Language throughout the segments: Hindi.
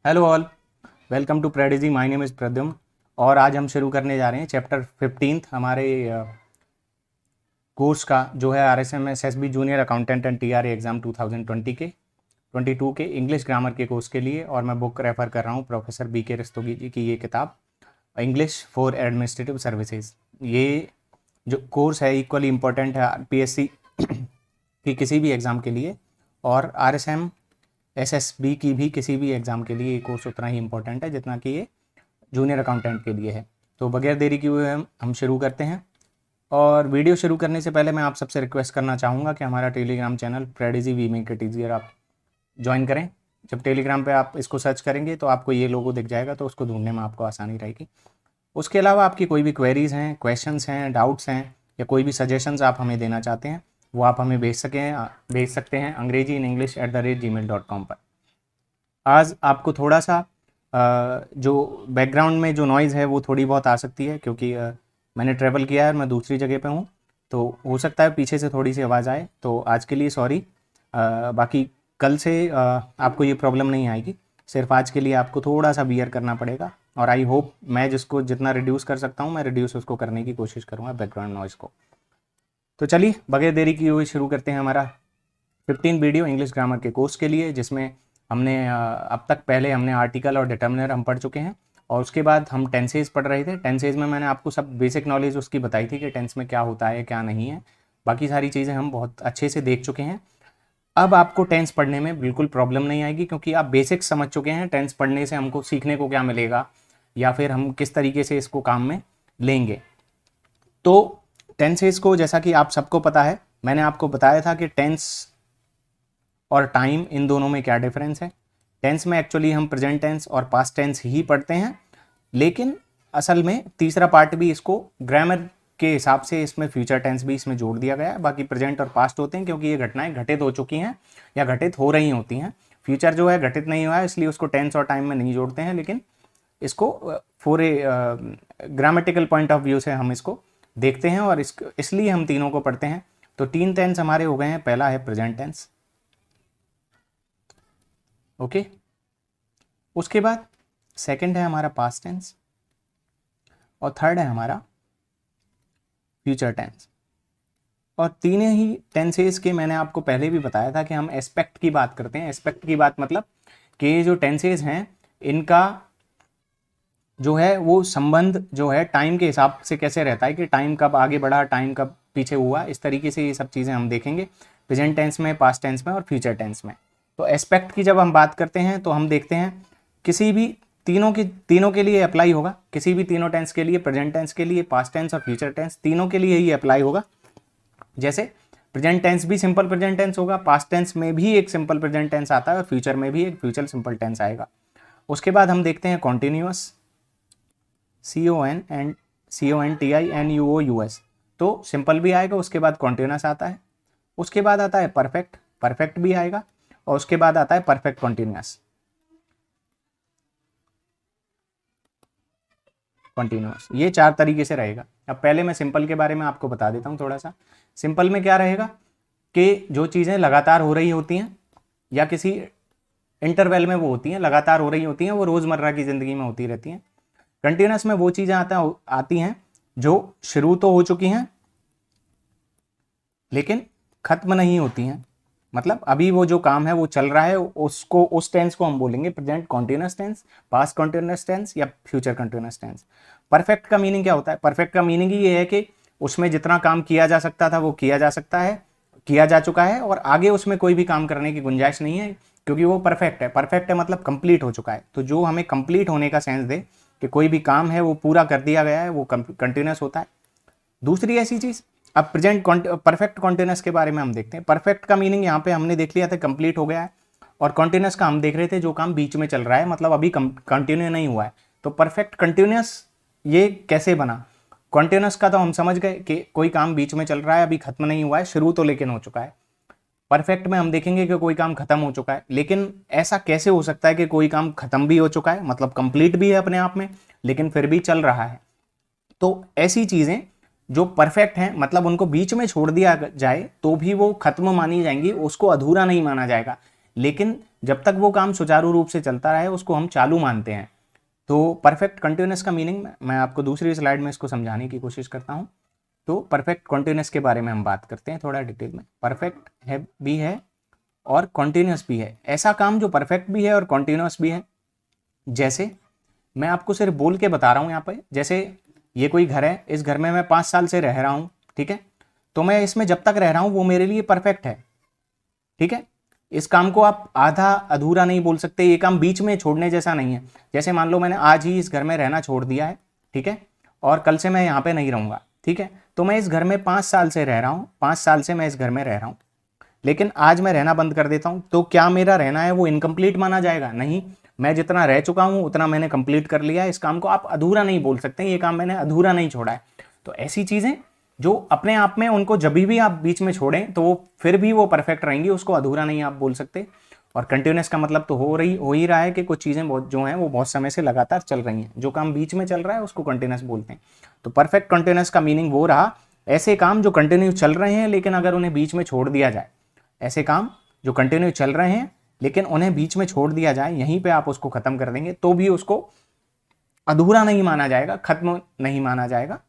Hello all, welcome to Prodigy. My name is Pradyumna और आज हम शुरू करने जा रहे हैं चैप्टर 15 हमारे कोर्स का, जो है RSM SSB junior accountant and TRA exam 2020 के 22 के इंग्लिश ग्रामर के कोर्स के लिए। और मैं बुक रेफ़र कर रहा हूँ प्रोफेसर BK रस्तोगी जी की ये किताब, इंग्लिश फॉर एडमिनिस्ट्रेटिव सर्विसेज। ये जो कोर्स है इक्वली इम्पोर्टेंट है PSC की किसी भी एग्ज़ाम के लिए, और RSM SSB की भी किसी भी एग्ज़ाम के लिए ये कोर्स उतना ही इम्पोर्टेंट है जितना कि ये जूनियर अकाउंटेंट के लिए है। तो बगैर देरी किए हुए हम शुरू करते हैं। और वीडियो शुरू करने से पहले मैं आप सबसे रिक्वेस्ट करना चाहूँगा कि हमारा Telegram channel Prodigy we make it easier आप ज्वाइन करें। जब टेलीग्राम पे आप इसको सर्च करेंगे तो आपको ये लोगो दिख जाएगा, तो उसको ढूंढने में आपको आसानी रहेगी। उसके अलावा आपकी कोई भी क्वेरीज़ हैं, क्वेश्चंस हैं, डाउट्स हैं, या कोई भी सजेशंस आप हमें देना चाहते हैं, वो आप हमें भेज सकते हैं अंग्रेजी-in-english@gmail.com पर। आज आपको थोड़ा सा जो बैकग्राउंड में जो नॉइज़ है वो थोड़ी बहुत आ सकती है, क्योंकि मैंने ट्रैवल किया है और मैं दूसरी जगह पे हूँ, तो हो सकता है पीछे से थोड़ी सी आवाज़ आए। तो आज के लिए सॉरी। बाकी कल से आपको ये प्रॉब्लम नहीं आएगी। सिर्फ आज के लिए आपको थोड़ा सा बियर करना पड़ेगा, और आई होप मैं जिसको जितना रिड्यूस कर सकता हूँ मैं रिड्यूस उसको करने की कोशिश करूँगा बैकग्राउंड नॉइज़ को। तो चलिए बगैर देरी किए हुए शुरू करते हैं हमारा 15 वीडियो इंग्लिश ग्रामर के कोर्स के लिए, जिसमें हमने अब तक पहले हमने आर्टिकल और डिटर्मिनर हम पढ़ चुके हैं, और उसके बाद हम टेंसेज पढ़ रहे थे। टेंसेज में मैंने आपको सब बेसिक नॉलेज उसकी बताई थी कि टेंस में क्या होता है क्या नहीं है। बाकी सारी चीज़ें हम बहुत अच्छे से देख चुके हैं। अब आपको टेंस पढ़ने में बिल्कुल प्रॉब्लम नहीं आएगी, क्योंकि आप बेसिक्स समझ चुके हैं। टेंस पढ़ने से हमको सीखने को क्या मिलेगा, या फिर हम किस तरीके से इसको काम में लेंगे। तो टेंसेज को, जैसा कि आप सबको पता है, मैंने आपको बताया था कि टेंस और टाइम इन दोनों में क्या डिफरेंस है। टेंस में एक्चुअली हम प्रेजेंट टेंस और पास्ट टेंस ही पढ़ते हैं, लेकिन असल में तीसरा पार्ट भी इसको ग्रामर के हिसाब से इसमें फ्यूचर टेंस भी इसमें जोड़ दिया गया है। बाकी प्रेजेंट और पास्ट होते हैं, क्योंकि ये घटनाएं घटित हो चुकी हैं या घटित हो रही होती हैं। फ्यूचर जो है घटित नहीं हुआ है, इसलिए उसको टेंस और टाइम में नहीं जोड़ते हैं, लेकिन इसको for a grammatical point of view से हम इसको देखते हैं, और इसलिए हम तीनों को पढ़ते हैं। तो तीन टेंस हमारे हो गए हैं। पहला है प्रेजेंट टेंस, ओके। उसके बाद सेकंड है हमारा पास्ट टेंस, और थर्ड है हमारा फ्यूचर टेंस। और तीनों ही टेंसेस के मैंने आपको पहले भी बताया था कि हम एस्पेक्ट की बात करते हैं। एस्पेक्ट की बात मतलब कि ये जो टेंसेस हैं इनका जो है वो संबंध जो है टाइम के हिसाब से कैसे रहता है, कि टाइम कब आगे बढ़ा, टाइम कब पीछे हुआ, इस तरीके से ये सब चीज़ें हम देखेंगे प्रेजेंट टेंस में, पास्ट टेंस में और फ्यूचर टेंस में। तो एस्पेक्ट की जब हम बात करते हैं तो हम देखते हैं किसी भी तीनों के लिए अप्लाई होगा। किसी भी तीनों टेंस के लिए, प्रेजेंट टेंस के लिए, पास्ट टेंस और फ्यूचर टेंस, तीनों के लिए ही अप्लाई होगा। जैसे प्रेजेंट टेंस भी सिंपल प्रेजेंट टेंस होगा, पास्ट टेंस में भी एक सिंपल प्रेजेंट टेंस आता है, और फ्यूचर में भी एक फ्यूचर सिंपल टेंस आएगा। उसके बाद हम देखते हैं कॉन्टिन्यूअस, CONTINUOUS, तो सिंपल भी आएगा। उसके बाद कॉन्टिन्यूअस आता है। उसके बाद आता है परफेक्ट, परफेक्ट भी आएगा। और उसके बाद आता है परफेक्ट कॉन्टिन्यूअस, कॉन्टिन्यूअस। ये चार तरीके से रहेगा। अब पहले मैं सिंपल के बारे में आपको बता देता हूँ थोड़ा सा। सिंपल में क्या रहेगा कि जो चीज़ें लगातार हो रही होती हैं या किसी इंटरवल में वो होती हैं, लगातार हो रही होती हैं, वो रोज़मर्रा की ज़िंदगी में होती रहती हैं। कंटिन्यूअस में वो चीज़ें आती हैं जो शुरू तो हो चुकी हैं लेकिन ख़त्म नहीं होती हैं। मतलब अभी वो जो काम है वो चल रहा है, उसको, उस टेंस को हम बोलेंगे present continuous tense, past continuous tense या फ्यूचर कॉन्टिन्यूअस टेंस। परफेक्ट का मीनिंग क्या होता है? परफेक्ट का मीनिंग ये है कि उसमें जितना काम किया जा सकता था वो किया जा सकता है, किया जा चुका है, और आगे उसमें कोई भी काम करने की गुंजाइश नहीं है, क्योंकि वो परफेक्ट है। परफेक्ट है मतलब कंप्लीट हो चुका है। तो जो हमें कंप्लीट होने का सेंस दे कि कोई भी काम है वो पूरा कर दिया गया है, वो कंटिन्यूअस होता है। दूसरी ऐसी चीज़, अब प्रेजेंट परफेक्ट कॉन्टिन्यूअस के बारे में हम देखते हैं। परफेक्ट का मीनिंग यहाँ पे हमने देख लिया था, कंप्लीट हो गया है, और कॉन्टिन्यूअस का हम देख रहे थे जो काम बीच में चल रहा है, मतलब अभी कंटिन्यू नहीं हुआ है। तो परफेक्ट कंटिन्यूअस ये कैसे बना? कॉन्टिन्यूअस का तो हम समझ गए कि कोई काम बीच में चल रहा है, अभी खत्म नहीं हुआ है, शुरू तो लेकिन हो चुका है। परफेक्ट में हम देखेंगे कि कोई काम खत्म हो चुका है। लेकिन ऐसा कैसे हो सकता है कि कोई काम खत्म भी हो चुका है, मतलब कंप्लीट भी है अपने आप में, लेकिन फिर भी चल रहा है? तो ऐसी चीज़ें जो परफेक्ट हैं, मतलब उनको बीच में छोड़ दिया जाए तो भी वो खत्म मानी जाएंगी, उसको अधूरा नहीं माना जाएगा। लेकिन जब तक वो काम सुचारू रूप से चलता रहे उसको हम चालू मानते हैं। तो परफेक्ट कंटिन्यूस का मीनिंग मैं आपको दूसरी स्लाइड में इसको समझाने की कोशिश करता हूँ। तो परफेक्ट कंटिन्यूस के बारे में हम बात करते हैं थोड़ा डिटेल में। परफेक्ट है भी है और कॉन्टिन्यूस भी है। ऐसा काम जो परफेक्ट भी है और कॉन्टिन्यूस भी है, जैसे मैं आपको सिर्फ बोल के बता रहा हूँ यहाँ पे, जैसे ये कोई घर है, इस घर में मैं 5 साल से रह रहा हूँ, ठीक है, तो मैं इसमें जब तक रह रहा हूँ वो मेरे लिए परफेक्ट है, ठीक है। इस काम को आप आधा अधूरा नहीं बोल सकते, ये काम बीच में छोड़ने जैसा नहीं है। जैसे मान लो मैंने आज ही इस घर में रहना छोड़ दिया है, ठीक है, और कल से मैं यहाँ पे नहीं रहूँगा, ठीक है, तो मैं इस घर में 5 साल से रह रहा हूँ, 5 साल से मैं इस घर में रह रहा हूँ, लेकिन आज मैं रहना बंद कर देता हूँ, तो क्या मेरा रहना है वो इनकम्प्लीट माना जाएगा? नहीं, मैं जितना रह चुका हूँ उतना मैंने कंप्लीट कर लिया है। इस काम को आप अधूरा नहीं बोल सकते, ये काम मैंने अधूरा नहीं छोड़ा है। तो ऐसी चीज़ें जो अपने आप में, उनको जब भी आप बीच में छोड़ें तो वो फिर भी वो परफेक्ट रहेंगी, उसको अधूरा नहीं आप बोल सकते। और कंटिन्यूस का मतलब तो हो ही रहा है कि कुछ चीज़ें बहुत जो हैं वो बहुत समय से लगातार चल रही हैं। जो काम बीच में चल रहा है उसको कंटिन्यूस बोलते हैं। तो परफेक्ट कंटिन्यूस का मीनिंग वो रहा, ऐसे काम जो कंटिन्यू चल रहे हैं लेकिन अगर उन्हें बीच में छोड़ दिया जाए, ऐसे काम जो कंटिन्यू चल रहे हैं लेकिन उन्हें बीच में छोड़ दिया जाए, यहीं पे आप उसको खत्म कर देंगे तो भी उसको अधूरा नहीं माना जाएगा, खत्म नहीं माना जाएगा।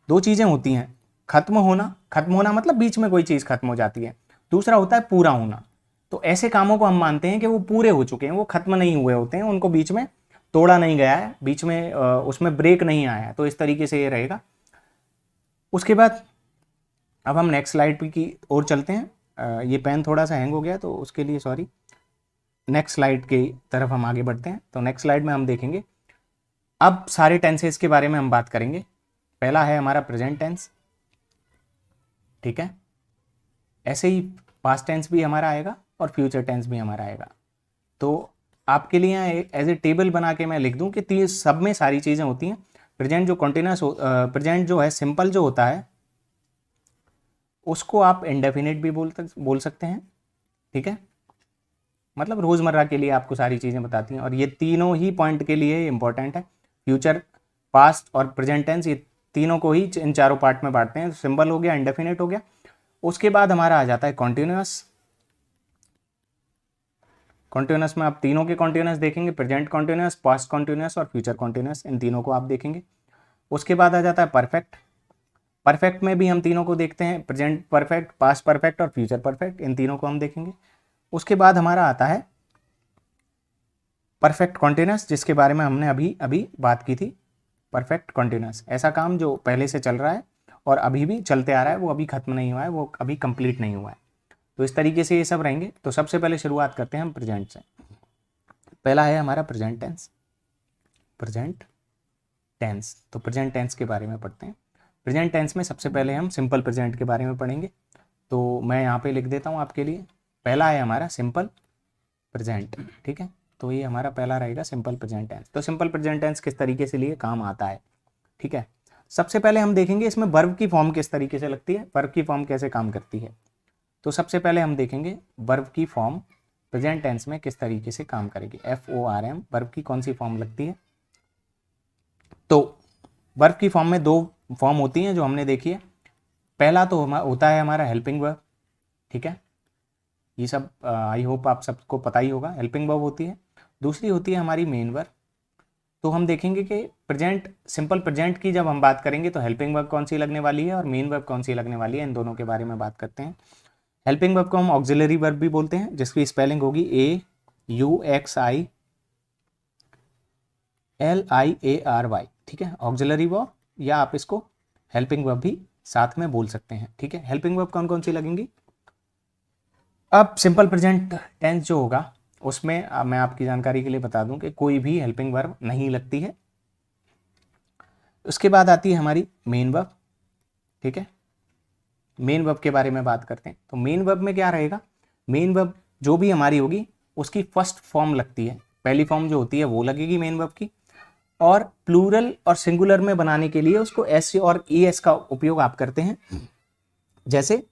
दो चीजें होती हैं, खत्म होना मतलब बीच में कोई चीज खत्म हो जाती है, दूसरा होता है पूरा होना। तो ऐसे कामों को हम मानते हैं कि वो पूरे हो चुके हैं, वो खत्म नहीं हुए होते हैं, उनको बीच में तोड़ा नहीं गया है, बीच में उसमें ब्रेक नहीं आया है। तो इस तरीके से ये रहेगा। उसके बाद अब हम नेक्स्ट स्लाइड की ओर चलते हैं। ये पेन थोड़ा सा हैंग हो गया तो उसके लिए सॉरी। नेक्स्ट स्लाइड की तरफ हम आगे बढ़ते हैं। तो नेक्स्ट स्लाइड में हम देखेंगे अब सारे टेंसेस के बारे में हम बात करेंगे। पहला है हमारा प्रेजेंट टेंस, ठीक है, ऐसे ही पास्ट टेंस भी हमारा आएगा और फ्यूचर टेंस भी हमारा आएगा। तो आपके लिए एज ए टेबल बना के मैं लिख दूं कि सब में सारी चीज़ें होती हैं। प्रेजेंट जो कंटिन्यूस प्रेजेंट जो है सिंपल जो होता है उसको आप इंडेफिनिट भी बोल सकते हैं, ठीक है, मतलब रोज़मर्रा के लिए आपको सारी चीज़ें बताती हैं। और ये तीनों ही पॉइंट के लिए इंपॉर्टेंट है। फ्यूचर, पास्ट और प्रेजेंट टेंस, ये तीनों को ही इन चारों पार्ट में बांटते हैं। सिंपल हो गया, इंडेफिनिट हो गया। उसके बाद हमारा आ जाता है कॉन्टिन्यूस। कॉन्टिन्यूस में आप तीनों के कॉन्टिन्यूस देखेंगे, प्रेजेंट कॉन्टिन्यूस, पास्ट कॉन्टिन्यूस और फ्यूचर कॉन्टिन्यूस, इन तीनों को आप देखेंगे। उसके बाद आ जाता है परफेक्ट। परफेक्ट में भी हम तीनों को देखते हैं, प्रेजेंट परफेक्ट, पास्ट परफेक्ट और फ्यूचर परफेक्ट, इन तीनों को हम देखेंगे। उसके बाद हमारा आता है परफेक्ट कॉन्टिन्यूस, जिसके बारे में हमने अभी बात की थी। परफेक्ट कॉन्टिन्यूस ऐसा काम जो पहले से चल रहा है और अभी भी चलते आ रहा है, वो अभी खत्म नहीं हुआ है, वो अभी कंप्लीट नहीं हुआ है। तो इस तरीके से ये सब रहेंगे। तो सबसे पहले शुरुआत करते हैं हम प्रेजेंट से। पहला है हमारा प्रेजेंट टेंस। प्रेजेंट टेंस, तो प्रेजेंट टेंस के बारे में पढ़ते हैं। प्रेजेंट टेंस में सबसे पहले हम सिंपल प्रेजेंट के बारे में पढ़ेंगे। तो मैं यहाँ पे लिख देता हूँ आपके लिए। पहला है हमारा सिंपल प्रेजेंट, ठीक है, तो ये हमारा पहला रहेगा सिंपल प्रेजेंट टेंस। तो सिंपल प्रेजेंट टेंस किस तरीके से लिए काम आता है, ठीक है। सबसे पहले हम देखेंगे इसमें वर्ब की फॉर्म किस तरीके से लगती है, वर्ब की फॉर्म कैसे काम करती है। तो सबसे पहले हम देखेंगे वर्ब की फॉर्म प्रेजेंट टेंस में किस तरीके से काम करेगी। FORM वर्ब की कौन सी फॉर्म लगती है। तो वर्ब की फॉर्म में 2 फॉर्म होती हैं जो हमने देखी है। पहला तो होता है हमारा हेल्पिंग वर्ब, ठीक है, ये सब आई होप आप सबको पता ही होगा, हेल्पिंग वर्ब होती है। दूसरी होती है हमारी मेन वर्ब। तो हम देखेंगे कि प्रेजेंट, सिंपल प्रेजेंट की जब हम बात करेंगे तो हेल्पिंग वर्ब कौन सी लगने वाली है और मेन वर्ब कौन सी लगने वाली है, इन दोनों के बारे में बात करते हैं। हेल्पिंग वर्ब को हम ऑक्सिलरी वर्ब भी बोलते हैं, जिसकी स्पेलिंग होगी AUXILIARY, ठीक है, ऑक्सिलरी वर्ब, या आप इसको हेल्पिंग वर्ब भी साथ में बोल सकते हैं, ठीक है। हेल्पिंग वर्ब कौन कौन सी लगेंगी। अब सिंपल प्रेजेंट टेंस जो होगा उसमें मैं आपकी जानकारी के लिए बता दूं कि कोई भी हेल्पिंग वर्ब नहीं लगती है। उसके बाद आती है हमारी मेन वर्ब, ठीक है। मेन वर्ब के बारे में बात करते हैं। तो मेन वर्ब में क्या रहेगा, मेन वर्ब जो भी हमारी होगी उसकी फर्स्ट फॉर्म लगती है, पहली फॉर्म जो होती है वो लगेगी मेन वर्ब की। और प्लूरल और सिंगुलर में बनाने के लिए उसको एस और ES का उपयोग आप करते हैं। जैसे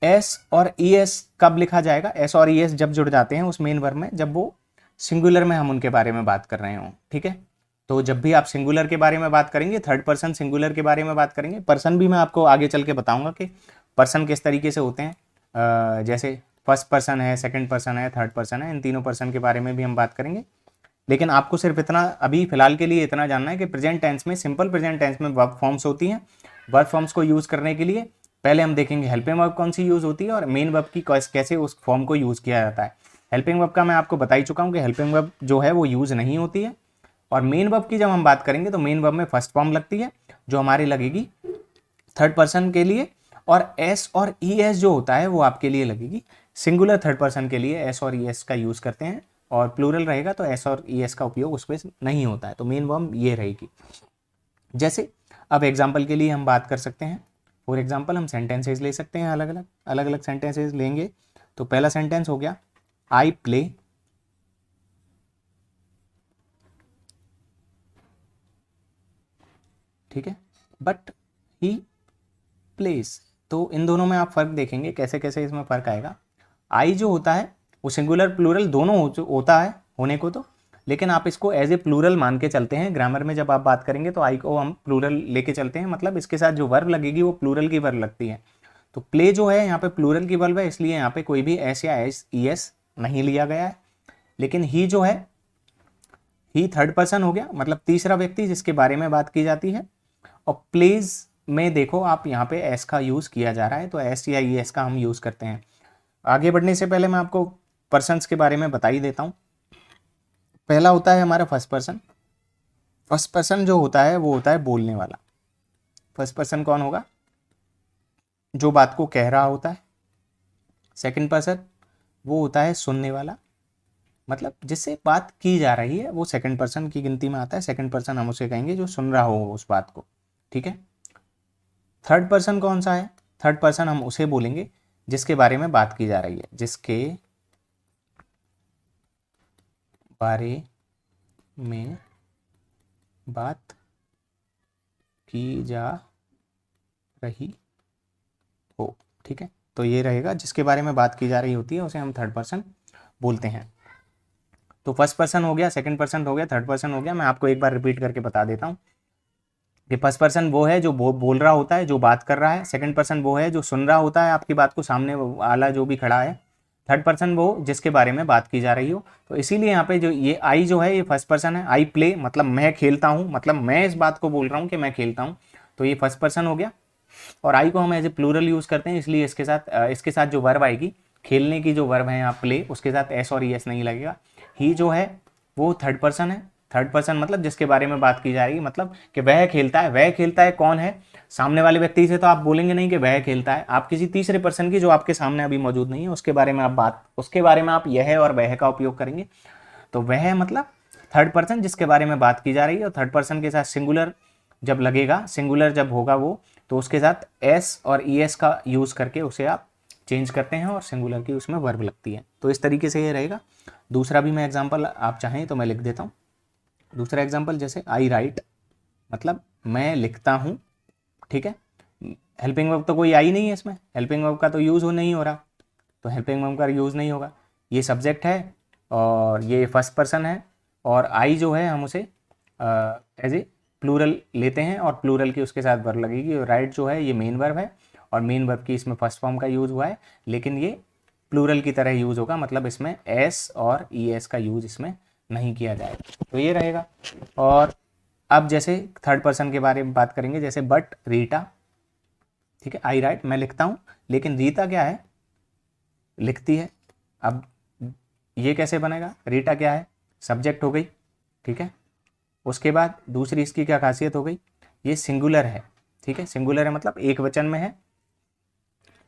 S और ES कब लिखा जाएगा, S और ES जब जुड़ जाते हैं उस मेन वर्ब में, जब वो सिंगुलर में हम उनके बारे में बात कर रहे हों, ठीक है। तो जब भी आप सिंगुलर के बारे में बात करेंगे, थर्ड पर्सन सिंगुलर के बारे में बात करेंगे, पर्सन भी मैं आपको आगे चल के बताऊंगा कि पर्सन किस तरीके से होते हैं। जैसे फर्स्ट पर्सन है, सेकंड पर्सन है, थर्ड पर्सन है, इन तीनों पर्सन के बारे में भी हम बात करेंगे। लेकिन आपको सिर्फ इतना अभी फिलहाल के लिए इतना जानना है कि प्रेजेंट टेंस में, सिंपल प्रेजेंट टेंस में वर्ब फॉर्म्स होती हैं। वर्ब फॉर्म्स को यूज़ करने के लिए पहले हम देखेंगे हेल्पिंग वर्ब कौन सी यूज़ होती है और मेन वर्ब की कैसे उस फॉर्म को यूज़ किया जाता है। हेल्पिंग वर्ब का मैं आपको बता ही चुका हूँ कि हेल्पिंग वर्ब जो है वो यूज़ नहीं होती है। और मेन वर्ब की जब हम बात करेंगे तो मेन वर्ब में फर्स्ट फॉर्म लगती है जो हमारी लगेगी थर्ड पर्सन के लिए, और एस और ई एस जो होता है वो आपके लिए लगेगी सिंगुलर थर्ड पर्सन के लिए। एस और ई एस का यूज़ करते हैं, और प्लूरल रहेगा तो एस और ई एस का उपयोग उस पर नहीं होता है। तो मेन वर्ब ये रहेगी। जैसे अब एग्जाम्पल के लिए हम बात कर सकते हैं। फॉर एग्जाम्पल हम सेंटेंसेज ले सकते हैं, अलग अलग सेंटेंसेज लेंगे। तो पहला सेंटेंस हो गया आई प्ले, ठीक है, बट ही प्लेस। तो इन दोनों में आप फर्क देखेंगे कैसे कैसे इसमें फर्क आएगा। आई जो होता है वो सिंगुलर प्लूरल दोनों होता है होने को, तो लेकिन आप इसको एज ए प्लूरल मान के चलते हैं। ग्रामर में जब आप बात करेंगे तो आई को हम प्लूरल लेके चलते हैं, मतलब इसके साथ जो वर्ब लगेगी वो प्लूरल की वर्ब लगती है। तो प्ले जो है यहाँ पे प्लूरल की वर्ब है, इसलिए यहाँ पे कोई भी एस या एस ई एस नहीं लिया गया है। लेकिन ही जो है, ही थर्ड पर्सन हो गया, मतलब तीसरा व्यक्ति जिसके बारे में बात की जाती है। और प्लेज में देखो आप यहाँ पे एस का यूज़ किया जा रहा है, तो एस या ई एस का हम यूज़ करते हैं। आगे बढ़ने से पहले मैं आपको पर्सन्स के बारे में बता ही देता हूँ। पहला होता है हमारा फर्स्ट पर्सन। फर्स्ट पर्सन जो होता है वो होता है बोलने वाला। फर्स्ट पर्सन कौन होगा? जो बात को कह रहा होता है। सेकंड पर्सन वो होता है सुनने वाला, मतलब जिससे बात की जा रही है वो सेकंड पर्सन की गिनती में आता है। सेकंड पर्सन हम उसे कहेंगे जो सुन रहा हो उस बात को, ठीक है। थर्ड पर्सन कौन सा है? थर्ड पर्सन हम उसे बोलेंगे जिसके बारे में बात की जा रही है, जिसके बारे में बात की जा रही हो, ठीक है। तो ये रहेगा, जिसके बारे में बात की जा रही होती है उसे हम थर्ड पर्सन बोलते हैं। तो फर्स्ट पर्सन हो गया, सेकंड पर्सन हो गया, थर्ड पर्सन हो गया। मैं आपको एक बार रिपीट करके बता देता हूँ कि फर्स्ट पर्सन वो है जो बोल रहा होता है, जो बात कर रहा है। सेकंड पर्सन वो है जो सुन रहा होता है आपकी बात को, सामने वाला जो भी खड़ा है। थर्ड पर्सन वो जिसके बारे में बात की जा रही हो। तो इसीलिए यहाँ पे जो ये आई जो है ये फर्स्ट पर्सन है। आई प्ले मतलब मैं खेलता हूँ, मतलब मैं इस बात को बोल रहा हूँ कि मैं खेलता हूँ, तो ये फर्स्ट पर्सन हो गया। और आई को हम एज ए प्लूरल यूज़ करते हैं, इसलिए इसके साथ जो वर्ब आएगी, खेलने की जो वर्ब है यहाँ प्ले, उसके साथ एस और ई एस नहीं लगेगा। ही जो है वो थर्ड पर्सन है। थर्ड पर्सन मतलब जिसके बारे में बात की जाएगी, मतलब कि वह खेलता है। वह खेलता है कौन है? सामने वाले व्यक्ति से तो आप बोलेंगे नहीं कि वह खेलता है, आप किसी तीसरे पर्सन की जो आपके सामने अभी मौजूद नहीं है उसके बारे में आप यह और वह का उपयोग करेंगे। तो वह मतलब थर्ड पर्सन जिसके बारे में बात की जा रही है, और थर्ड पर्सन के साथ सिंगुलर जब लगेगा, सिंगुलर जब होगा वो, तो उसके साथ एस और ई एस का यूज़ करके उसे आप चेंज करते हैं और सिंगुलर की उसमें वर्ब लगती है। तो इस तरीके से ये रहेगा। दूसरा भी मैं एग्जाम्पल आप चाहें तो मैं लिख देता हूँ। दूसरा एग्जाम्पल जैसे आई राइट, मतलब मैं लिखता हूँ, ठीक है। हेल्पिंग वर्ब तो कोई आई नहीं है इसमें, हेल्पिंग वर्ब का तो यूज़ नहीं हो रहा, तो हेल्पिंग वर्ब का यूज़ नहीं होगा। ये सब्जेक्ट है और ये फर्स्ट पर्सन है, और आई जो है हम उसे एज ए प्लूरल लेते हैं और प्लूरल की उसके साथ वर्ब लगेगी। और राइट जो है ये मेन वर्ब है और मेन वर्ब की इसमें फर्स्ट फॉर्म का यूज़ हुआ है, लेकिन ये प्लूरल की तरह यूज़ होगा, मतलब इसमें एस और ई एस का यूज़ इसमें नहीं किया जाएगा। तो ये रहेगा। और अब जैसे थर्ड पर्सन के बारे में बात करेंगे, जैसे बट रीटा, ठीक है। आई राइट मैं लिखता हूँ, लेकिन रीता क्या है? लिखती है। अब ये कैसे बनेगा? रीटा क्या है? सब्जेक्ट हो गई, ठीक है। उसके बाद दूसरी इसकी क्या खासियत हो गई? ये सिंगुलर है, ठीक है। सिंगुलर है मतलब एक वचन में है,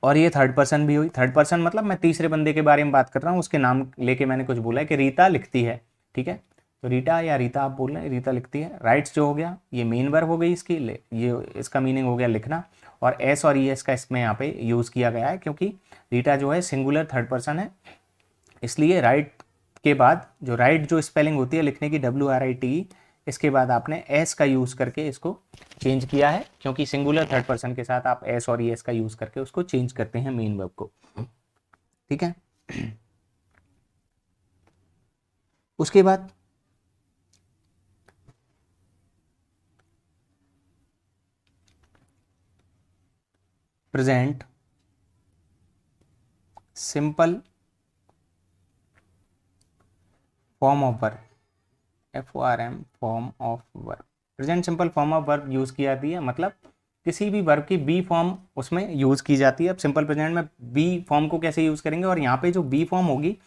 और ये थर्ड पर्सन भी हुई। थर्ड पर्सन मतलब मैं तीसरे बंदे के बारे में बात कर रहा हूँ, उसके नाम लेके मैंने कुछ बोला है कि रीता लिखती है, ठीक है। तो रीटा या रीता आप बोल रहे हैं, रीता लिखती है। राइट्स जो हो गया ये मेन वर्ब हो गई इसकी, ये इसका मीनिंग हो गया लिखना, और एस और ई एस का इसमें यहाँ पे यूज़ किया गया है क्योंकि रीटा जो है सिंगुलर थर्ड पर्सन है, इसलिए राइट के बाद जो राइट जो स्पेलिंग होती है लिखने की WRITE, इसके बाद आपने एस का यूज़ करके इसको चेंज किया है, क्योंकि सिंगुलर थर्ड पर्सन के साथ आप एस और ई एस का यूज़ करके उसको चेंज करते हैं मेन वर्ब को, ठीक है। उसके बाद present simple form of verb, FORM form of verb, present simple form of verb use की जाती है, मतलब किसी भी वर्ब की बी फॉर्म उसमें यूज़ की जाती है। अब सिंपल प्रेजेंट में बी फॉर्म को कैसे यूज़ करेंगे, और यहाँ पे जो बी फॉर्म होगी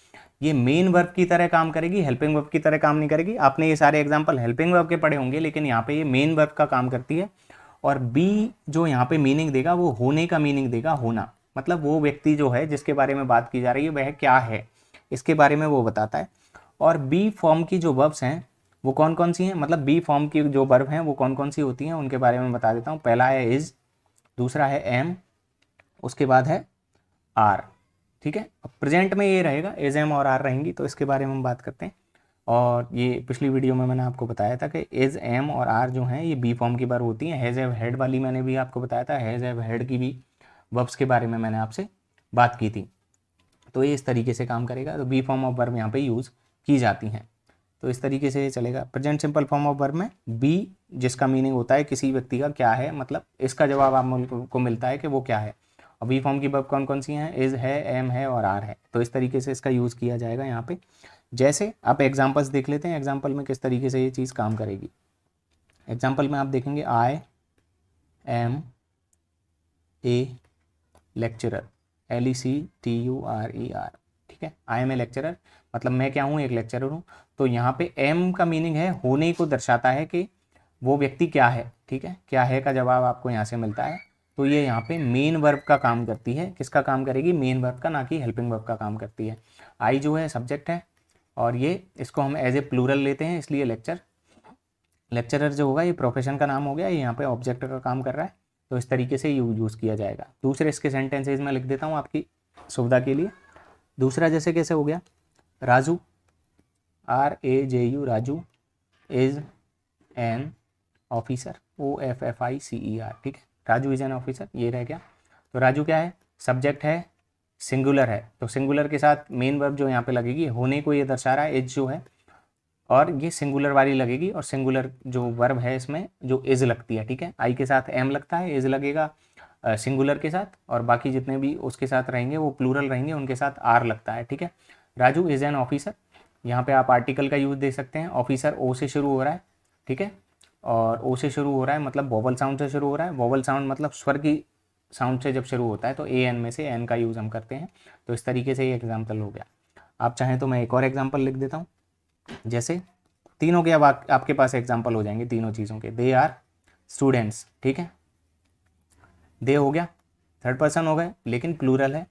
ये मेन वर्ब की तरह काम करेगी, हेल्पिंग वर्ब की तरह काम नहीं करेगी। आपने ये सारे एग्जांपल हेल्पिंग वर्ब के पढ़े होंगे, लेकिन यहाँ पे ये मेन वर्ब का काम करती है। और बी जो यहाँ पे मीनिंग देगा वो होने का मीनिंग देगा, होना, मतलब वो व्यक्ति जो है जिसके बारे में बात की जा रही है वह क्या है, इसके बारे में वो बताता है। और बी फॉर्म की जो वर्ब्स हैं वो कौन कौन सी हैं, मतलब बी फॉर्म की जो वर्ब हैं वो कौन कौन सी होती हैं उनके बारे में बता देता हूँ। पहला है इज़, दूसरा है एम, उसके बाद है आर, ठीक है। अब प्रेजेंट में ये रहेगा, इज एम और आर रहेंगी, तो इसके बारे में हम बात करते हैं। और ये पिछली वीडियो में मैंने आपको बताया था कि इज एम और आर जो हैं ये बी फॉर्म की वर्ब होती हैं। हैज़ हैव हेड वाली मैंने भी आपको बताया था, हैज़ हैव हेड की भी वर्ब्स के बारे में मैंने आपसे बात की थी। तो ये इस तरीके से काम करेगा, तो बी फॉर्म ऑफ वर्ब यहाँ पे यूज़ की जाती हैं, तो इस तरीके से ये चलेगा। Present simple form of verb में बी जिसका मीनिंग होता है किसी व्यक्ति का क्या है, मतलब इसका जवाब आपको मिलता है कि वो क्या है। और बी फॉर्म की वर्ब कौन कौन सी हैं, इज़ है, एम है और आर है, तो इस तरीके से इसका यूज़ किया जाएगा यहाँ पे। जैसे आप एग्जाम्पल्स देख लेते हैं, एग्जाम्पल में किस तरीके से ये चीज़ काम करेगी। एग्जाम्पल में आप देखेंगे I am a lecturer, LECTURER, ठीक है। आई एम ए लेक्चरर मतलब मैं क्या हूँ, एक लेक्चरर हूँ। तो यहाँ पे एम का मीनिंग है होने को दर्शाता है कि वो व्यक्ति क्या है, ठीक है। क्या है का जवाब आपको यहाँ से मिलता है, तो ये यहाँ पे मेन वर्ब का काम करती है। किसका काम करेगी, मेन वर्ब का, ना कि हेल्पिंग वर्ब का काम करती है। आई जो है सब्जेक्ट है, और ये इसको हम एज ए प्लूरल लेते हैं, इसलिए लेक्चरर जो होगा ये प्रोफेशन का नाम हो गया, ये यहाँ पे ऑब्जेक्ट का काम कर रहा है, तो इस तरीके से यूज़ किया जाएगा। दूसरे इसके सेंटेंसेज में लिख देता हूँ आपकी सुविधा के लिए। दूसरा जैसे कैसे हो गया, Raju, RAJU, Raju is an officer, OFFICER, ठीक है। राजू इज़ एन ऑफिसर, ये रह गया। तो राजू क्या है, सब्जेक्ट है, सिंगुलर है, तो सिंगुलर के साथ मेन वर्ब जो यहाँ पे लगेगी होने को ये दर्शा रहा है, इज जो है, और ये सिंगुलर वाली लगेगी, और सिंगुलर जो वर्ब है इसमें जो इज़ लगती है, ठीक है। आई के साथ एम लगता है, इज़ लगेगा सिंगुलर के साथ, और बाकी जितने भी उसके साथ रहेंगे वो प्लूरल रहेंगे, उनके साथ आर लगता है, ठीक है। राजू इज़ एन ऑफिसर, यहाँ पे आप आर्टिकल का यूज़ दे सकते हैं। ऑफिसर ओ से शुरू हो रहा है, ठीक है, और ओ से शुरू हो रहा है मतलब वोवल साउंड से शुरू हो रहा है। वोवल साउंड मतलब स्वर की साउंड से जब शुरू होता है तो AN में से एन का यूज़ हम करते हैं। तो इस तरीके से ये एग्जाम्पल हो गया। आप चाहें तो मैं एक और एग्जाम्पल लिख देता हूँ, जैसे तीनों के अब आपके पास एग्जाम्पल हो जाएंगे तीनों चीज़ों के। दे आर स्टूडेंट्स, ठीक है, दे हो गया, थर्ड पर्सन हो गए, लेकिन प्लूरल है,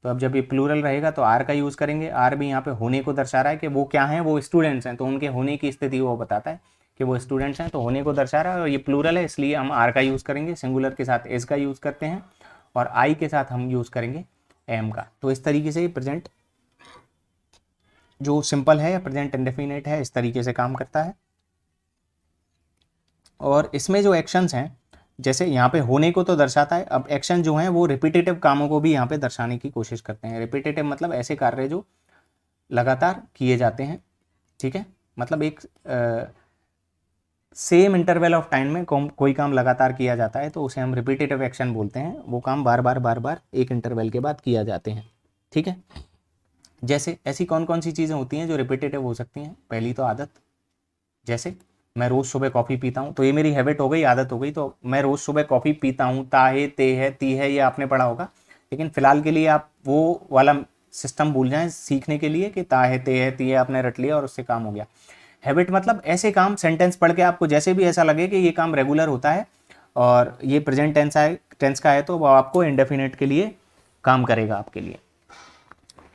तो अब जब ये प्लूरल रहेगा तो आर का यूज़ करेंगे। आर भी यहाँ पे होने को दर्शा रहा है कि वो क्या हैं, वो स्टूडेंट्स हैं, तो उनके होने की स्थिति वो बताता है कि वो स्टूडेंट्स हैं, तो होने को दर्शा रहा है, और ये प्लूरल है इसलिए हम आर का यूज़ करेंगे। सिंगुलर के साथ एज का यूज़ करते हैं, और आई के साथ हम यूज़ करेंगे एम का। तो इस तरीके से प्रेजेंट जो सिंपल है या प्रेजेंट इंडेफिनिट है इस तरीके से काम करता है। और इसमें जो एक्शंस हैं, जैसे यहाँ पे होने को तो दर्शाता है, अब एक्शन जो हैं वो रिपीटेटिव कामों को भी यहाँ पे दर्शाने की कोशिश करते हैं। रिपीटेटिव मतलब ऐसे कार्य जो लगातार किए जाते हैं, ठीक है, मतलब एक सेम इंटरवल ऑफ टाइम में कोई काम लगातार किया जाता है तो उसे हम रिपीटेटिव एक्शन बोलते हैं। वो काम बार बार एक इंटरवल के बाद किया जाते हैं, ठीक है। जैसे ऐसी कौन कौन सी चीज़ें होती हैं जो रिपीटेटिव हो सकती हैं, पहली तो आदत, जैसे मैं रोज़ सुबह कॉफ़ी पीता हूँ, तो ये मेरी हैबिट हो गई, आदत हो गई, तो मैं रोज़ सुबह कॉफ़ी पीता हूँ। ता है, ते है, ती है, ये आपने पढ़ा होगा, लेकिन फ़िलहाल के लिए आप वो वाला सिस्टम भूल जाएं सीखने के लिए कि ता है, ते है, ती है आपने रट लिया और उससे काम हो गया। हैबिट मतलब ऐसे काम, सेंटेंस पढ़ के आपको जैसे भी ऐसा लगे कि ये काम रेगुलर होता है और ये प्रेजेंट टेंस का है, तो वो आपको इंडेफिनिट के लिए काम करेगा आपके लिए।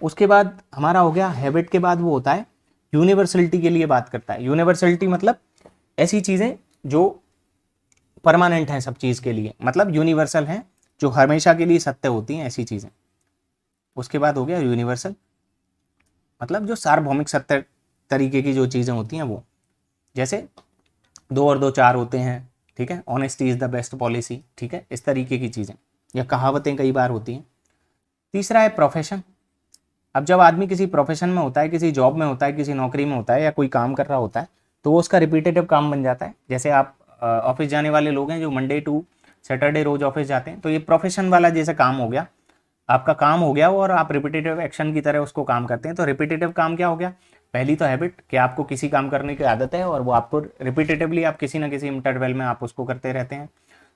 उसके बाद हमारा हो गया हैबिट के बाद वो होता है यूनिवर्सलिटी के लिए बात करता है। यूनिवर्सलिटी मतलब ऐसी चीज़ें जो परमानेंट हैं सब चीज़ के लिए, मतलब यूनिवर्सल हैं, जो हमेशा के लिए सत्य होती हैं, ऐसी चीज़ें। उसके बाद हो गया यूनिवर्सल मतलब जो सार्वभौमिक सत्य तरीके की जो चीज़ें होती हैं वो, जैसे 2 और 2 4 होते हैं, ठीक है, honesty is the best policy, ठीक है, इस तरीके की चीज़ें या कहावतें कई बार होती हैं। तीसरा है प्रोफेशन। अब जब आदमी किसी प्रोफेशन में होता है, किसी जॉब में होता है, किसी नौकरी में होता है या कोई काम कर रहा होता है, तो वो उसका रिपीटेटिव काम बन जाता है। जैसे आप ऑफिस जाने वाले लोग हैं जो मंडे टू सैटरडे रोज ऑफिस जाते हैं, तो ये प्रोफेशन वाला जैसे काम हो गया। आपका काम हो गया वो और आप रिपीटेटिव एक्शन की तरह उसको काम करते हैं। तो रिपीटेटिव काम क्या हो गया? पहली तो हैबिट कि आपको किसी काम करने की आदत है और वो आपको रिपीटेटिवली आप किसी ना किसी इंटरवल में आप उसको करते रहते हैं।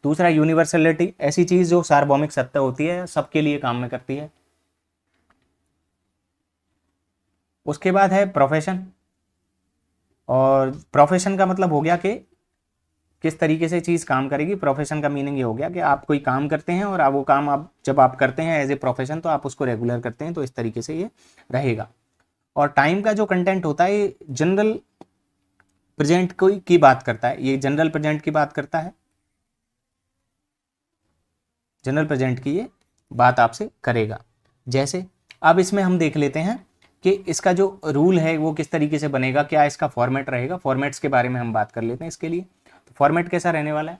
दूसरा यूनिवर्सलिटी, ऐसी चीज़ जो सार्वभौमिक सत्ता होती है, सबके लिए काम में करती है। उसके बाद है प्रोफेशन, और प्रोफेशन का मतलब हो गया कि किस तरीके से चीज़ काम करेगी। प्रोफेशन का मीनिंग ये हो गया कि आप कोई काम करते हैं और आप वो काम आप जब आप करते हैं एज ए प्रोफेशन तो आप उसको रेगुलर करते हैं, तो इस तरीके से ये रहेगा। और टाइम का जो कंटेंट होता है ये जनरल प्रेजेंट की बात करता है, ये जनरल प्रेजेंट की बात करता है, जनरल प्रेजेंट की ये बात आपसे करेगा। जैसे अब इसमें हम देख लेते हैं कि इसका जो रूल है वो किस तरीके से बनेगा, क्या इसका फॉर्मेट रहेगा। फॉर्मेट्स के बारे में हम बात कर लेते हैं इसके लिए। तो फॉर्मेट कैसा रहने वाला है,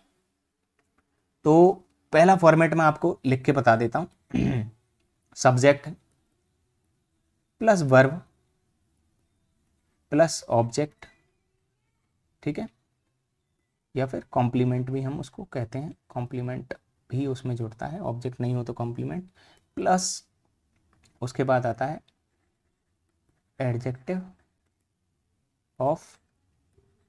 तो पहला फॉर्मेट मैं आपको लिख के बता देता हूं। Subject plus verb plus object, ठीक है, या फिर कॉम्प्लीमेंट भी हम उसको कहते हैं, कॉम्प्लीमेंट भी उसमें जुड़ता है, ऑब्जेक्ट नहीं हो तो कॉम्प्लीमेंट। प्लस उसके बाद आता है एडजेक्टिव ऑफ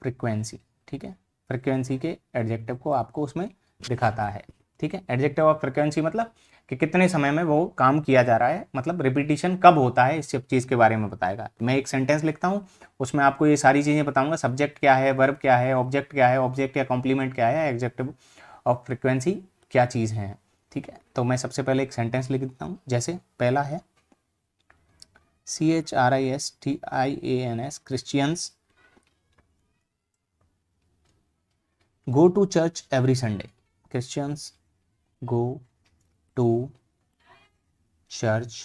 फ्रीक्वेंसी, ठीक है, फ्रीक्वेंसी के एडजेक्टिव को आपको उसमें दिखाता है, ठीक है। एडजेक्टिव ऑफ फ्रीक्वेंसी मतलब कि कितने समय में वो काम किया जा रहा है, मतलब रिपीटिशन कब होता है, इस सब चीज़ के बारे में बताएगा। मैं एक सेंटेंस लिखता हूँ, उसमें आपको ये सारी चीज़ें बताऊंगा, सब्जेक्ट क्या है, वर्ब क्या है, ऑब्जेक्ट क्या है, ऑब्जेक्ट या कॉम्प्लीमेंट क्या है, एडजेक्टिव ऑफ फ्रीक्वेंसी क्या चीज़ है, ठीक है। तो मैं सबसे पहले एक सेंटेंस लिख देता हूँ। जैसे पहला है CHRISTIANS, Christians go to church every Sunday. Christians go to church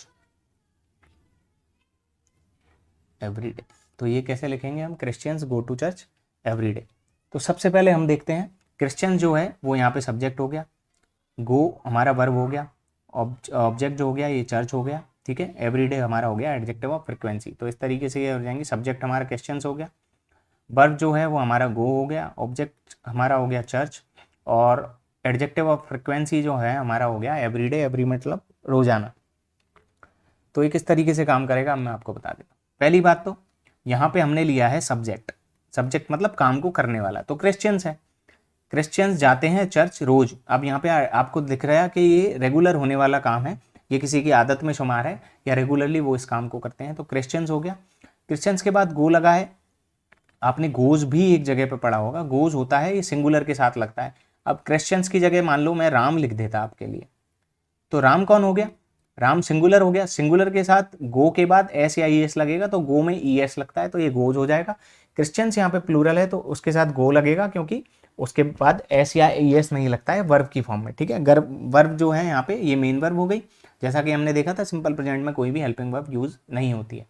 every day. तो ये कैसे लिखेंगे हम, Christians go to church every day. तो सबसे पहले हम देखते हैं क्रिश्चियन जो है वो यहाँ पे सब्जेक्ट हो गया, गो हमारा वर्ब हो गया, ऑब्जेक्ट जो हो गया ये चर्च हो गया, ठीक है। एवरी डे हमारा हो गया एडजेक्टिव ऑफ फ्रीक्वेंसी। तो इस तरीके से ये हो जाएंगे, सब्जेक्ट हमारा क्रिश्चियंस हो गया, वर्ब जो है वो हमारा गो हो गया, ऑब्जेक्ट हमारा हो गया चर्च, और एडजेक्टिव ऑफ फ्रीक्वेंसी जो है हमारा हो गया एवरीडे, एवरी मतलब रोजाना। तो ये किस तरीके से काम करेगा मैं आपको बता देता हूँ। पहली बात तो यहाँ पे हमने लिया है सब्जेक्ट, सब्जेक्ट मतलब काम को करने वाला, तो क्रिश्चियंस है, क्रिश्चियंस जाते हैं चर्च रोज। अब यहाँ पे आपको दिख रहा है कि ये रेगुलर होने वाला काम है, ये किसी की आदत में शुमार है या रेगुलरली वो इस काम को करते हैं, तो क्रिश्चियंस हो गया। क्रिश्चियंस के बाद गो लगा है, आपने गोज भी एक जगह पे पढ़ा होगा, गोज होता है ये सिंगुलर के साथ लगता है। अब क्रिश्चियंस की जगह मान लो मैं राम लिख देता आपके लिए, तो राम कौन हो गया, राम सिंगुलर हो गया, सिंगुलर के साथ गो के बाद एस या ई एस लगेगा, तो गो में ई एस लगता है तो ये गोज हो जाएगा। क्रिश्चियंस यहाँ पे प्लूरल है तो उसके साथ गो लगेगा, क्योंकि उसके बाद एस या ई एस नहीं लगता है वर्ब की फॉर्म में, ठीक है। वर्ब जो है यहाँ पे ये मेन वर्ब हो गई, जैसा कि हमने देखा था सिंपल प्रेजेंट में कोई भी हेल्पिंग वर्ब यूज नहीं होती है।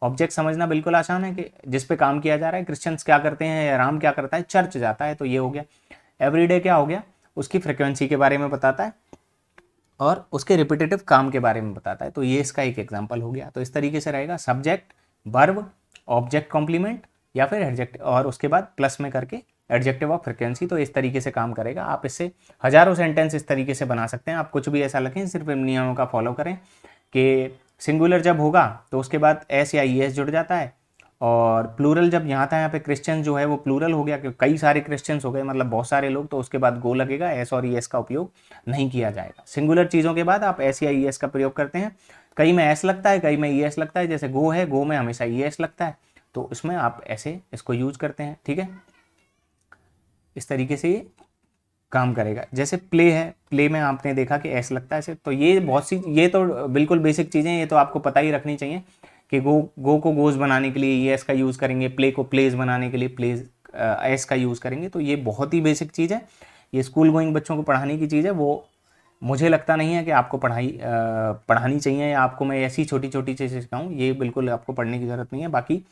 ऑब्जेक्ट समझना बिल्कुल आसान है कि जिस पे काम किया जा रहा है, क्रिश्चियंस क्या करते हैं, राम क्या करता है, चर्च जाता है, तो ये हो गया। एवरीडे क्या हो गया, उसकी फ्रिक्वेंसी के बारे में बताता है और उसके रिपीटेटिव काम के बारे में बताता है, तो ये इसका एक एग्जांपल हो गया। तो इस तरीके से रहेगा, सब्जेक्ट वर्ब ऑब्जेक्ट कॉम्प्लीमेंट या फिर एडजेक्ट, और उसके बाद प्लस में करके एडजेक्टिव ऑफ फ्रिक्वेंसी। तो इस तरीके से काम करेगा। आप इससे हजारों सेंटेंस इस तरीके से बना सकते हैं। आप कुछ भी ऐसा लिखें, सिर्फ इन नियमों का फॉलो करें कि सिंगुलर जब होगा तो उसके बाद एस या ई एस जुड़ जाता है, और प्लूरल जब यहाँ था, यहाँ पे क्रिश्चियन जो है वो प्लूरल हो गया क्योंकि कई सारे क्रिश्चियंस हो गए, मतलब बहुत सारे लोग, तो उसके बाद गो लगेगा, एस और ई एस का उपयोग नहीं किया जाएगा। सिंगुलर चीज़ों के बाद आप एस या ई एस का प्रयोग करते हैं, कई में एस लगता है, कई में ई एस लगता है, जैसे गो है, गो में हमेशा ई एस लगता है, तो इसमें आप ऐसे इसको यूज करते हैं, ठीक है। इस तरीके से ये काम करेगा। जैसे प्ले है, प्ले में आपने देखा कि एस लगता है ऐसे, तो ये बहुत सी, ये तो बिल्कुल बेसिक चीज़ें, ये तो आपको पता ही रखनी चाहिए कि गो को गोज बनाने के लिए ये एस का यूज़ करेंगे, प्ले को प्लेज बनाने के लिए प्लेज एस का यूज़ करेंगे। तो ये बहुत ही बेसिक चीज़ है, ये स्कूल गोइंग बच्चों को पढ़ाने की चीज़ है। वो मुझे लगता नहीं है कि आपको पढ़ानी चाहिए या आपको मैं ऐसी छोटी छोटी चीज़ें सिखाऊँ, ये बिल्कुल आपको पढ़ने की ज़रूरत नहीं है। बाकी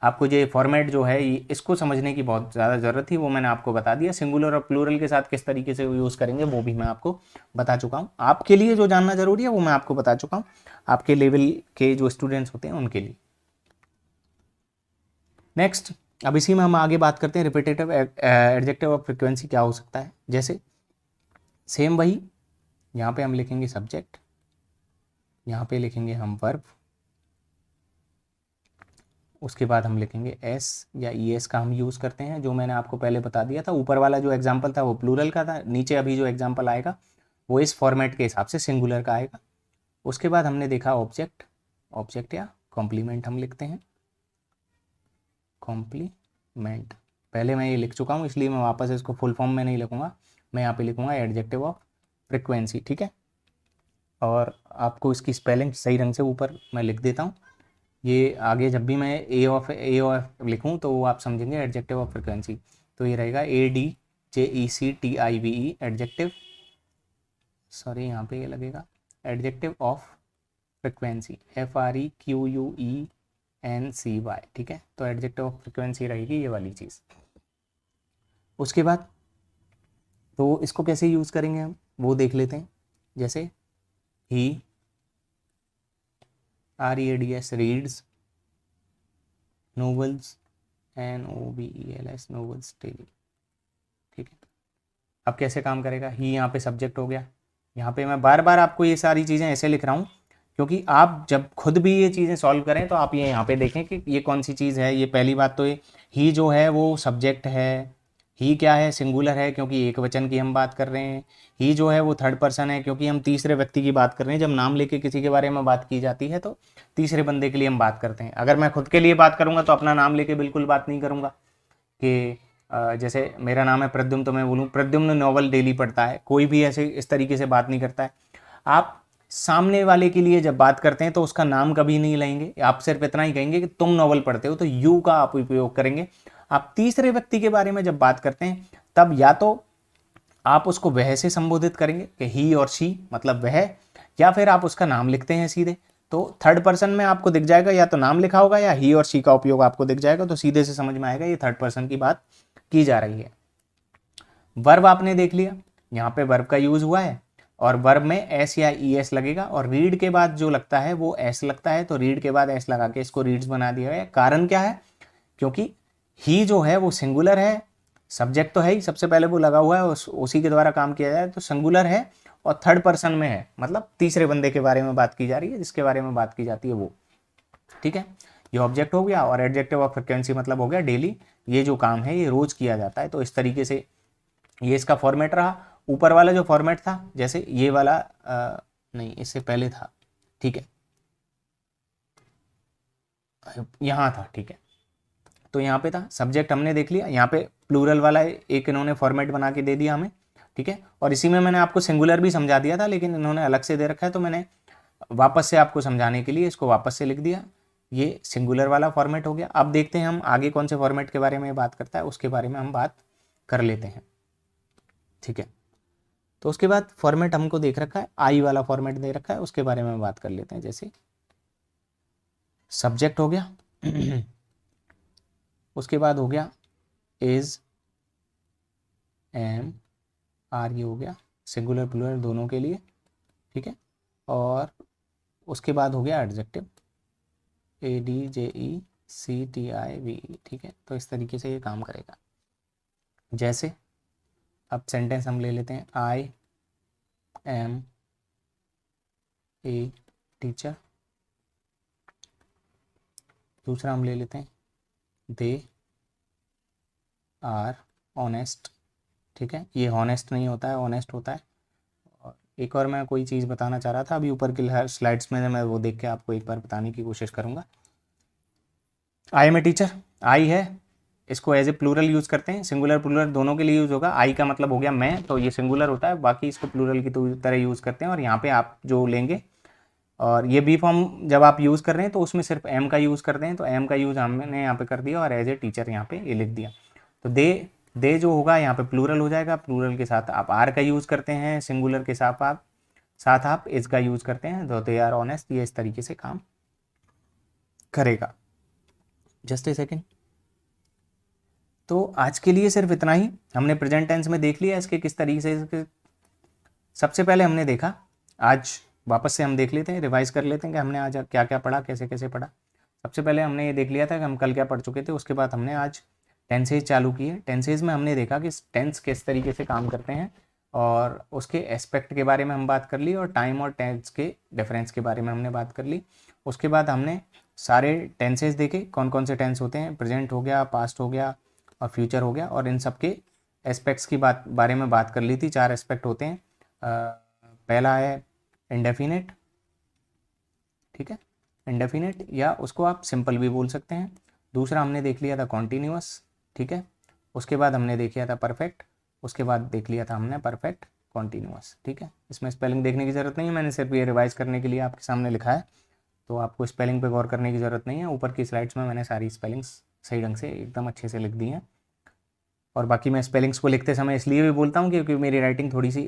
आपको ये फॉर्मेट जो है इसको समझने की बहुत ज़्यादा ज़रूरत थी, वो मैंने आपको बता दिया। सिंगुलर और प्लूरल के साथ किस तरीके से यूज़ करेंगे वो भी मैं आपको बता चुका हूँ। आपके लिए जो जानना ज़रूरी है वो मैं आपको बता चुका हूँ, आपके लेवल के जो स्टूडेंट्स होते हैं उनके लिए। नेक्स्ट, अब इसी में हम आगे बात करते हैं रिपीटेटिव एडजेक्टिव ऑफ फ्रीक्वेंसी क्या हो सकता है। जैसे सेम वही, यहाँ पे हम लिखेंगे सब्जेक्ट यहाँ पे लिखेंगे हम वर्ब, उसके बाद हम लिखेंगे एस या ई एस का हम यूज़ करते हैं, जो मैंने आपको पहले बता दिया था। ऊपर वाला जो एग्जाम्पल था वो प्लूरल का था, नीचे अभी जो एग्जाम्पल आएगा वो इस फॉर्मेट के हिसाब से सिंगुलर का आएगा। उसके बाद हमने देखा ऑब्जेक्ट, ऑब्जेक्ट या कॉम्प्लीमेंट हम लिखते हैं, कॉम्प्लीमेंट। पहले मैं ये लिख चुका हूँ इसलिए मैं वापस इसको फुल फॉर्म में नहीं लिखूंगा, मैं यहाँ पे लिखूंगा एडजेक्टिव ऑफ फ्रिक्वेंसी, ठीक है। और आपको इसकी स्पेलिंग सही रंग से ऊपर मैं लिख देता हूँ, ये आगे जब भी मैं ए ऑफ लिखूँ तो वो आप समझेंगे एडजेक्टिव ऑफ फ्रिक्वेंसी। तो ये रहेगा ADJECTIVE एडजेक्टिव, सॉरी यहाँ पे ये लगेगा एडजेक्टिव ऑफ फ्रिक्वेंसी, FREQUENCY, ठीक है। तो एडजेक्टिव ऑफ फ्रिक्वेंसी रहेगी ये वाली चीज़। उसके बाद तो इसको कैसे यूज़ करेंगे हम वो देख लेते हैं। जैसे ही, READS reads novels, NOVELS novels daily, ठीक है। अब कैसे काम करेगा, ही यहाँ पे सब्जेक्ट हो गया। यहाँ पे मैं बार बार आपको ये सारी चीज़ें ऐसे लिख रहा हूँ क्योंकि आप जब खुद भी ये चीज़ें सॉल्व करें तो आप ये यहाँ पे देखें कि ये कौन सी चीज़ है। ये पहली बात तो ये ही जो है वो सब्जेक्ट है, ही क्या है, सिंगुलर है क्योंकि एक वचन की हम बात कर रहे हैं। ही जो है वो थर्ड पर्सन है क्योंकि हम तीसरे व्यक्ति की बात कर रहे हैं। जब नाम लेके किसी के बारे में बात की जाती है तो तीसरे बंदे के लिए हम बात करते हैं। अगर मैं खुद के लिए बात करूँगा तो अपना नाम लेके बिल्कुल बात नहीं करूँगा कि जैसे मेरा नाम है प्रद्युम्न तो मैं बोलूँ प्रद्युम्न नॉवल डेली पढ़ता है, कोई भी ऐसे इस तरीके से बात नहीं करता है। आप सामने वाले के लिए जब बात करते हैं तो उसका नाम कभी नहीं लेंगे, आप सिर्फ इतना ही कहेंगे कि तुम नॉवल पढ़ते हो, तो यू का आप उपयोग करेंगे। आप तीसरे व्यक्ति के बारे में जब बात करते हैं तब या तो आप उसको वह से संबोधित करेंगे कि ही और शी, मतलब वह, या फिर आप उसका नाम लिखते हैं सीधे, तो थर्ड पर्सन में आपको दिख जाएगा, या तो नाम लिखा होगा या ही और शी का उपयोग आपको दिख जाएगा, तो सीधे से समझ में आएगा ये थर्ड पर्सन की बात की जा रही है। वर्ब आपने देख लिया, यहाँ पे वर्ब का यूज हुआ है और वर्ब में एस या ई एस लगेगा, और रीड के बाद जो लगता है वो एस लगता है, तो रीड के बाद एस लगा के इसको रीड्स बना दिया गया। कारण क्या है, क्योंकि ही जो है वो सिंगुलर है, सब्जेक्ट तो है ही, सबसे पहले वो लगा हुआ है, उसी के द्वारा काम किया जाए, तो सिंगुलर है और थर्ड पर्सन में है, मतलब तीसरे बंदे के बारे में बात की जा रही है, जिसके बारे में बात की जाती है वो, ठीक है। ये ऑब्जेक्ट हो गया, और एडजेक्टिव ऑफ फ्रिक्वेंसी मतलब हो गया डेली, ये जो काम है ये रोज किया जाता है। तो इस तरीके से ये इसका फॉर्मेट रहा। ऊपर वाला जो फॉर्मेट था, जैसे ये वाला नहीं, इससे पहले था, ठीक है, यहाँ था, ठीक है। तो यहाँ पे था सब्जेक्ट हमने देख लिया, यहाँ पे प्लूरल वाला एक इन्होंने फॉर्मेट बना के दे दिया हमें, ठीक है। और इसी में मैंने आपको सिंगुलर भी समझा दिया था, लेकिन इन्होंने अलग से दे रखा है, तो मैंने वापस से आपको समझाने के लिए इसको वापस से लिख दिया। ये सिंगुलर वाला फॉर्मेट हो गया। अब देखते हैं हम आगे कौन से फॉर्मेट के बारे में बात करता है, उसके बारे में हम बात कर लेते हैं, ठीक है। तो उसके बाद फॉर्मेट हमको देख रखा है, आई वाला फॉर्मेट दे रखा है, उसके बारे में बात कर लेते हैं। जैसे सब्जेक्ट हो गया उसके बाद हो गया इज, एम, आर, ये हो गया सिंगुलर प्लूरल दोनों के लिए, ठीक है। और उसके बाद हो गया एडजेक्टिव, ADJECTIVE, ठीक है। तो इस तरीके से ये काम करेगा। जैसे अब सेंटेंस हम ले लेते हैं, आई एम ए टीचर। दूसरा हम ले लेते हैं, दे आर ऑनेस्ट, ठीक है। ये हॉनेस्ट नहीं होता है, ऑनेस्ट होता है। और एक और मैं कोई चीज़ बताना चाह रहा था, अभी ऊपर की स्लाइड्स में मैं वो देख के आपको एक बार बताने की कोशिश करूँगा। आई एम ए टीचर, आई है, इसको एज ए प्लूरल यूज़ करते हैं, सिंगुलर प्लूरल दोनों के लिए यूज़ होगा। आई का मतलब हो गया मैं, तो ये सिंगुलर होता है, बाकी इसको प्लूरल की तरह यूज़ करते हैं। और यहाँ पे आप जो लेंगे, और ये बी फॉर्म जब आप यूज़ कर रहे हैं तो उसमें सिर्फ एम का यूज़ करते हैं, तो एम का यूज़ हमने यहाँ पे कर दिया, और एज ए टीचर यहाँ पे ये लिख दिया। तो दे जो होगा यहाँ पे प्लूरल हो जाएगा, प्लूरल के साथ आप आर का यूज़ करते हैं, सिंगुलर के साथ आप इज का यूज़ करते हैं, तो दे आर ऑनेस्ट। ये इस तरीके से काम करेगा। Just a second. तो आज के लिए सिर्फ इतना ही, हमने प्रेजेंट टेंस में देख लिया इसके किस तरीके से। सबसे पहले हमने देखा, आज वापस से हम देख लेते हैं, रिवाइज कर लेते हैं कि हमने आज क्या क्या पढ़ा, कैसे कैसे पढ़ा। सबसे पहले हमने ये देख लिया था कि हम कल क्या पढ़ चुके थे। उसके बाद हमने आज टेंसेज चालू किए। टेंसेज में हमने देखा कि टेंस किस तरीके से काम करते हैं, और उसके एस्पेक्ट के बारे में हम बात कर ली, और टाइम और टेंस के डिफरेंस के बारे में हमने बात कर ली। उसके बाद हमने सारे टेंसेस देखे, कौन कौन से टेंस होते हैं, प्रेजेंट हो गया, पास्ट हो गया और फ्यूचर हो गया, और इन सब के एस्पेक्ट्स की बारे में बात कर ली थी। 4 एस्पेक्ट होते हैं। पहला है इंडेफिनिट, ठीक है, इंडेफिनिट, या उसको आप सिंपल भी बोल सकते हैं। दूसरा हमने देख लिया था कॉन्टीन्यूअस, ठीक है। उसके बाद हमने देख लिया था परफेक्ट, उसके बाद देख लिया था हमने परफेक्ट कॉन्टीन्यूअस, ठीक है। इसमें स्पेलिंग देखने की ज़रूरत नहीं है, मैंने सिर्फ ये रिवाइज करने के लिए आपके सामने लिखा है, तो आपको स्पेलिंग पे गौर करने की ज़रूरत नहीं है। ऊपर की स्लाइड्स में मैंने सारी स्पेलिंग्स सही ढंग से एकदम अच्छे से लिख दी हैं। और बाकी मैं स्पेलिंग्स को लिखते समय इसलिए भी बोलता हूँ क्योंकि मेरी राइटिंग थोड़ी सी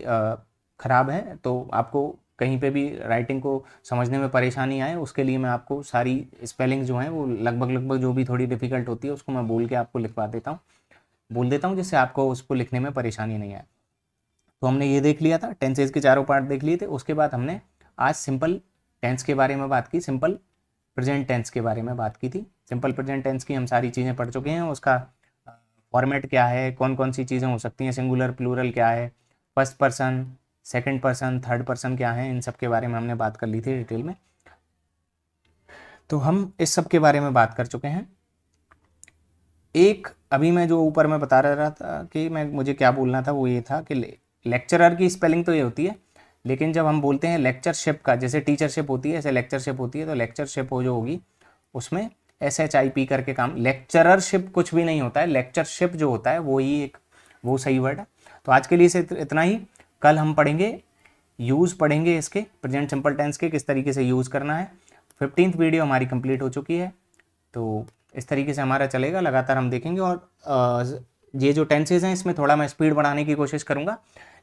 ख़राब है, तो आपको कहीं पे भी राइटिंग को समझने में परेशानी आए उसके लिए मैं आपको सारी स्पेलिंग जो हैं वो लगभग जो भी थोड़ी डिफ़िकल्ट होती है उसको मैं बोल के आपको लिखवा देता हूँ, बोल देता हूँ, जिससे आपको उसको लिखने में परेशानी नहीं आए। तो हमने ये देख लिया था, टेंसेज के चारों पार्ट देख लिए थे। उसके बाद हमने आज सिंपल टेंस के बारे में बात की, सिंपल प्रेजेंट टेंस के बारे में बात की थी। सिंपल प्रेजेंट टेंस की हम सारी चीज़ें पढ़ चुके हैं, उसका फॉर्मेट क्या है, कौन कौन सी चीज़ें हो सकती हैं, सिंगुलर प्लूरल क्या है, first person, second person, third person क्या है, इन सब के बारे में हमने बात कर ली थी डिटेल में। तो हम इस सब के बारे में बात कर चुके हैं। एक अभी मैं जो ऊपर में बता रहा था कि मुझे क्या बोलना था, वो ये था कि लेक्चरर की स्पेलिंग तो ये होती है, लेकिन जब हम बोलते हैं लेक्चरशिप का, जैसे टीचरशिप होती है ऐसे लेक्चरशिप होती है, तो लेक्चरशिप हो जो होगी उसमें SHIP करके काम, लेक्चररशिप कुछ भी नहीं होता है, लेक्चरशिप जो होता है वो ही वो सही वर्ड है। तो आज के लिए से इतना ही। कल हम पढ़ेंगे यूज़, पढ़ेंगे इसके प्रेजेंट सिंपल टेंस के किस तरीके से यूज़ करना है। 15th वीडियो हमारी कंप्लीट हो चुकी है, तो इस तरीके से हमारा चलेगा, लगातार हम देखेंगे। और ये जो टेंसेज हैं इसमें थोड़ा मैं स्पीड बढ़ाने की कोशिश करूँगा,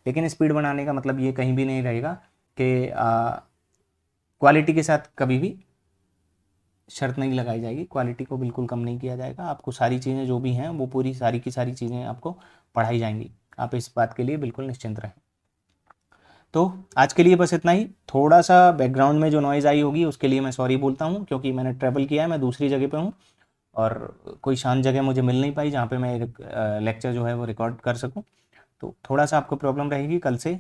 लेकिन स्पीड बढ़ाने का मतलब ये कहीं भी नहीं रहेगा कि क्वालिटी के साथ कभी भी शर्त नहीं लगाई जाएगी, क्वालिटी को बिल्कुल कम नहीं किया जाएगा। आपको सारी चीज़ें जो भी हैं वो पूरी सारी की सारी चीज़ें आपको पढ़ाई जाएंगी, आप इस बात के लिए बिल्कुल निश्चिंत रहें। तो आज के लिए बस इतना ही। थोड़ा सा बैकग्राउंड में जो नॉइज़ आई होगी उसके लिए मैं सॉरी बोलता हूँ, क्योंकि मैंने ट्रैवल किया है, मैं दूसरी जगह पे हूँ और कोई शांत जगह मुझे मिल नहीं पाई जहाँ पे मैं लेक्चर जो है वो रिकॉर्ड कर सकूँ। तो थोड़ा सा आपको प्रॉब्लम रहेगी, कल से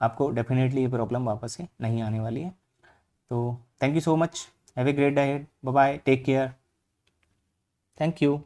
आपको डेफिनेटली ये प्रॉब्लम वापस से नहीं आने वाली है। तो thank you so much, have a great day, bye bye, take care, thank you.